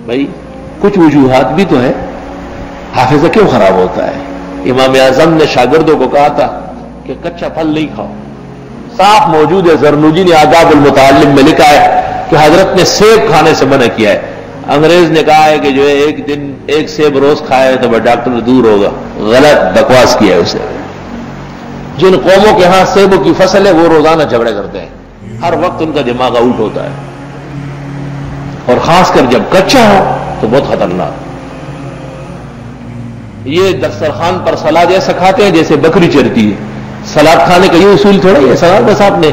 بھائی کچھ وجوہات بھی تو ہے، حافظہ کیوں خراب ہوتا ہے؟ امام اعظم نے شاگردوں کو کہا تھا کہ کچا پھل نہیں کھاؤ، صاف موجود ہے، زرنوجی نے آداب المتعلم میں لکھا ہے کہ حضرت نے سیب کھانے سے منع کیا ہے۔ انگریز نے کہا ہے کہ جو ہے ایک دن ایک سیب روز کھائے تو وہ ڈاکٹر دور ہوگا، غلط بکواس کیا ہے اسے۔ جن قوموں کے ہاں سیبوں کی فصل ہے وہ روزانہ جھگڑے کرتے ہیں، ہر وقت ان کا دماغ آؤٹ ہوتا ہے، اور خاص کر جب کچا ہو تو بہت خطرناک۔ یہ دسترخوان پر سلاد ایسا کھاتے ہیں جیسے بکری چرتی ہے۔ سلاد کھانے کا یہ اصول تھوڑا ہے، سلاد بس آپ نے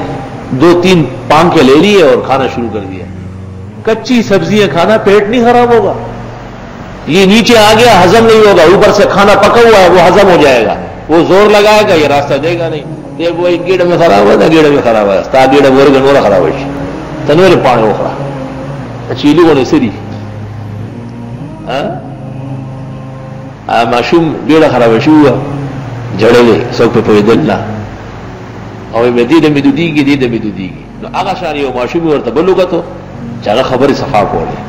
2-3 پانکے لے لیے اور کھانا شروع کر دیا۔ کچی سبزیاں کھانا پیٹ نہیں خراب ہوگا، یہ نیچے آ گیا ہضم نہیں ہوگا، اوپر سے کھانا پکا ہوا ہے وہ ہضم ہو جائے گا، وہ زور لگائے گا یہ راستہ دے گا نہیں۔ یہ وہ گیڑ میں خراب ہے، گیڑ میں خراب ہے، تا گیڑ گور گنورا خراب ہے، تنور پانے وہ خراب چیلی کو نہیں سری معشوم گیڑا خراب ہے، شو جڑے گئے سو پہ پوی دلنا اور میں دیدہ میں دیگی دیدہ میں دیگی نو آگا شانی ہو معشومی ورطا بلو گا تو چاگا خبری صفاق ہو لے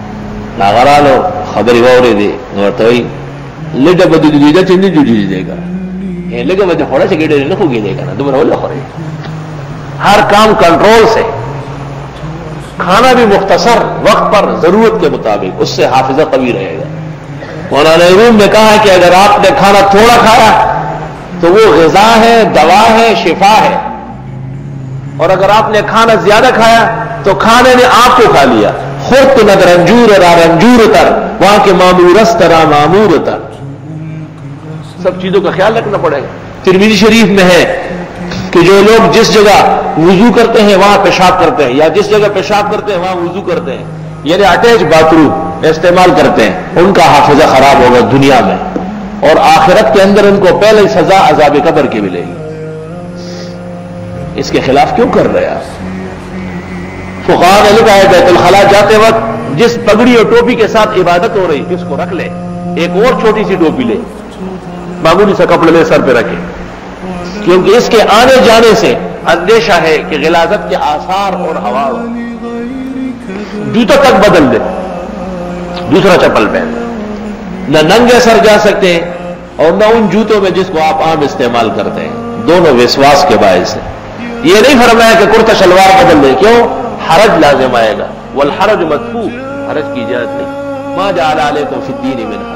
ناغرانو خبری وورے دے نورتوئی لڈا بدو دیدہ چندی جو جی دے گا لگا بدو خوڑا سے گیڑے نکو گی دے گا نا دو مرہ اللہ خورے ہر کام کنٹرول سے، کھانا بھی مختصر وقت پر ضرورت کے مطابق، اس سے حافظہ قوی رہے گا۔ مولانا روم نے کہا کہ اگر آپ نے کھانا تھوڑا کھایا تو وہ غذا ہے، دوا ہے، شفا ہے، اور اگر آپ نے کھانا زیادہ کھایا تو کھانے نے آپ کو کھا لیا۔ خورت نہ رنجور را رنجور تر وہاں کے معمورست را معمور تر، سب چیزوں کا خیال رکھنا پڑے گا۔ ترمذی شریف میں ہے کہ جو لوگ جس جگہ وضو کرتے ہیں وہاں پیشاب کرتے ہیں، یا جس جگہ پیشاب کرتے ہیں وہاں وضو کرتے ہیں، یعنی اٹیچ باتھ روم استعمال کرتے ہیں، ان کا حافظہ خراب ہوگا دنیا میں، اور آخرت کے اندر ان کو پہلے سزا عذاب قبر کی ملے گی۔ اس کے خلاف کیوں کر رہے آپ؟ فقہاء نے لکھا ہے بیت الخلاء جاتے وقت جس پگڑی اور ٹوپی کے ساتھ عبادت ہو رہی اس کو رکھ لے، ایک اور چھوٹی سی ٹوپی لے، معمولی سا کپڑے لے سر پہ رکھے، کیونکہ اس کے آنے جانے سے اندیشہ ہے کہ غلاظت کے آثار اور ہوا ہو۔ جوتا تک بدل دے، دوسرا چپل پہن لے، نہ ننگے سر جا سکتے ہیں اور نہ ان جوتوں میں جس کو آپ عام استعمال کرتے ہیں، دونوں وسواس کے باعث ہے۔ یہ نہیں فرمایا کہ کرتا شلوار بدل دے، کیوں؟ حرج لازم آئے گا، والحرج مدفوع، حرج کی اجازت نہیں۔ ما جعل علیکم فی الدین من حرج۔